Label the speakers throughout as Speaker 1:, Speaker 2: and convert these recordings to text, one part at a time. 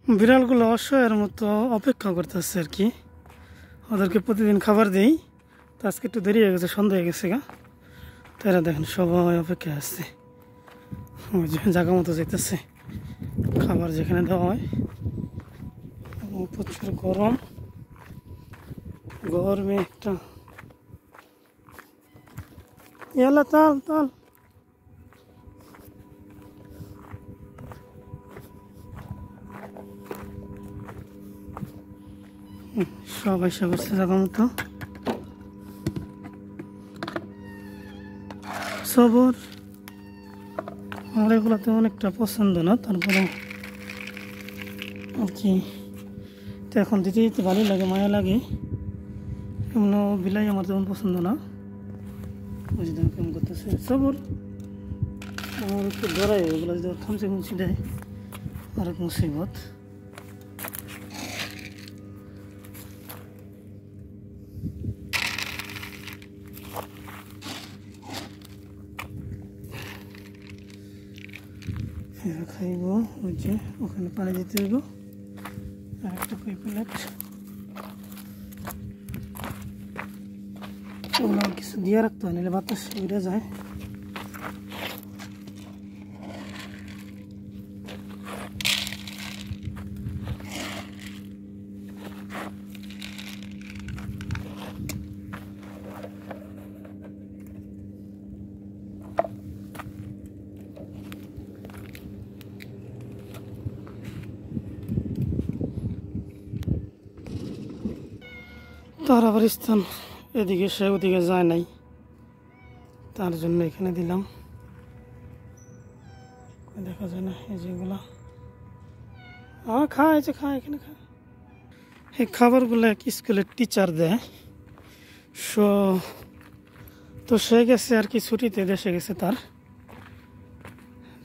Speaker 1: বিড়ালগুলো অসহায়ের মতো অপেক্ষা করতেছে আর কি। ওদেরকে প্রতিদিন খাবার দেই, তো আজকে একটু দেরি হয়ে গেছে, সন্ধ্যা হয়ে গেছে গা। তো এরা দেখেন সবাই অপেক্ষায় আসছে, ওই যে জায়গা মতো যেতেছে খাবার যেখানে দেওয়া হয়। এবং প্রচুর গরমে একটা ইয়ালা তাল তাল সব এসে করছে জায়গা মতো। সবর আমার এগুলো তেমন একটা পছন্দ না, তারপরে আর কি। তো এখন দিতে দিতে ভালোই লাগে, মায়া লাগে। এমন বিলাই আমার তেমন পছন্দ না। বুঝি দেন কেমন করতেছে সবর। আমার একটু ডরাই ওগুলো, যদি খামচে খুমচি দেয় আর এক মুসিবত। খাইব ওই যে ওখানে পানি দিতে হইব, আর একটা কই প্লেট। ওগুলো কিছু দিয়ে রাখতে হয়, নাহলে বাতাস উড়ে যায়। তার আবার স্থান এদিকে, সে ওদিকে যায় নাই, তার জন্য এখানে দিলাম। দেখা যায় না এই যেগুলা খায়, যে খায় এখানে খায়। এই খাবারগুলো এক স্কুলের টিচার দেয়। তো সে গেছে আর কি ছুটিতে, দেশে গেছে তার।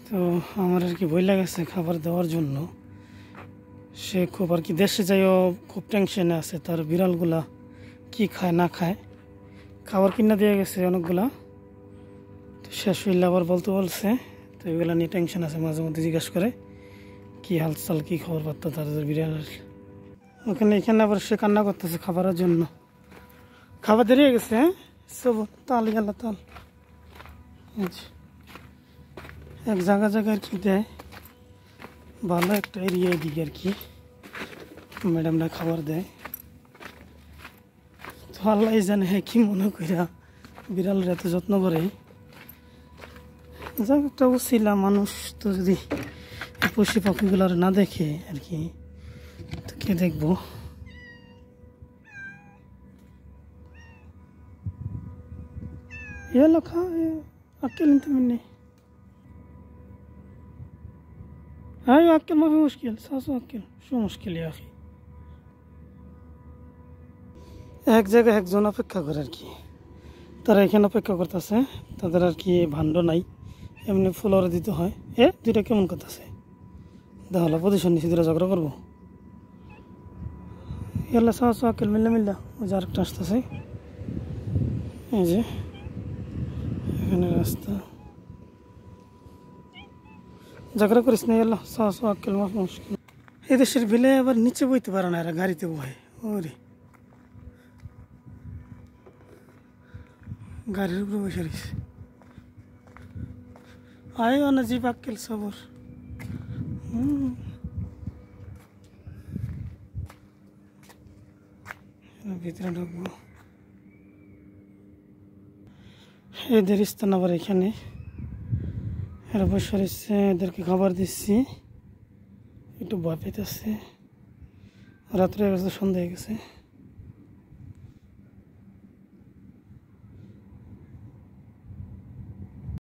Speaker 1: তো আমার আর কি ভয় লাগেছে খাবার দেওয়ার জন্য। সে খুব আর কি দেশে যাইও খুব টেনশনে আছে, তার বিড়ালগুলা কি খায় না খায়। খাবার কিনা দিয়ে গেছে অনেকগুলা, তো শেষ হইলে আবার বলছে। তো এগুলো নিয়ে টেনশন আছে, মাঝে মধ্যে জিজ্ঞাসা করে কি হালচাল, কি খবর পাত্তা তাদের বিড়ালের। এখানে আবার সে কান্না করতেছে খাবারের জন্য। খাবার দেরি হয়ে গেছে। হ্যাঁ সব তাল গেলা তাল এক জায়গায় আর কি দেয়, ভালো একটা এরিয়া এদিকে আর কি ম্যাডামরা খাবার দেয়। তো আল্লাহ জানে কি মনে কইরা বিড়ালের এত যত্ন করে। যাক একটা ছিলাম মানুষ, তো যদি পশু পাখিগুলার না দেখে আর কি, তো কে দেখবো। ये लो खा, ये अकेले तो मैंने हाँ ये अकेले माफी मुश्किल सासू अकेले शो मुश्किल है आखिर। এক জায়গায় একজন অপেক্ষা করে আর কি, তারা এখানে অপেক্ষা করতেছে। তাদের আর কি ভাণ্ড নাই, এমনি ফুলরে দিতে হয়। দুইটা কেমন করতেছে দেখালো, পজিশন নিচে দুটা ঝগড়া করবো। ইয়াল্লা সাহস আকেল মিল্লা ওই যে আরেকটা আসতেছে। এই যে এখানে রাস্তা, ঝগড়া করিস না। ইয়াল্লা সাহস আকেল মাফ মুশকিল। এদেশের বিলে আবার নিচে বইতে পারে না, এরা গাড়িতে বয়। ওরে গাড়ির উপরে বসে রয়েছে। আয়ো না জিপ আক্কেল সবর। ভিতরে ঢুকবো। এদের স্থান আবার এখানে, এরা বসে রয়েছে। এদেরকে খাবার দিচ্ছি, একটু ভয় পেতেছে। রাত্রে হয়ে গেছে, সন্ধ্যা হয়ে গেছে।